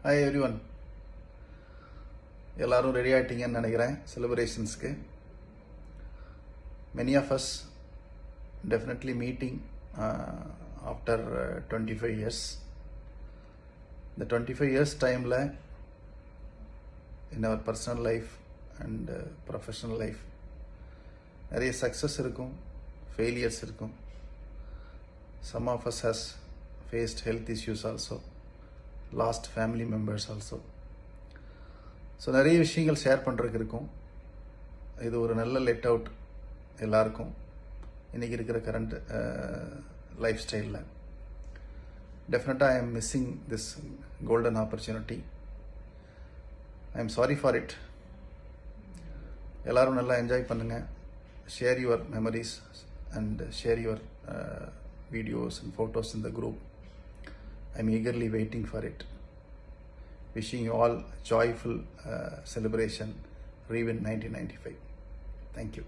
Hi everyone, எல்லோரும் ready ஆகிட்டீங்கன்னு நினைக்கிறேன் செலிப்ரேஷன்ஸ்க்கு. Many of us definitely meeting after 25 years. இந்த 25 years டைமில் in our personal life and professional life நிறைய சக்ஸஸ் இருக்கும், ஃபெயிலியர்ஸ் இருக்கும். Some of us has faced health issues also, lost family members also. So நிறைய விஷயங்கள் ஷேர் பண்ணுறதுக்கு இருக்கும். இது ஒரு நல்ல லெட் அவுட் எல்லாருக்கும் இன்றைக்கி இருக்கிற கரண்ட் லைஃப் ஸ்டைலில். டெஃபினட்டாக I am missing this golden opportunity. I am sorry for it. எல்லோரும் நல்லா என்ஜாய் பண்ணுங்கள். Share your memories and share your videos and photos in the group. I'm eagerly waiting for it. Wishing you all joyful celebration, Revin 1995. Thank you.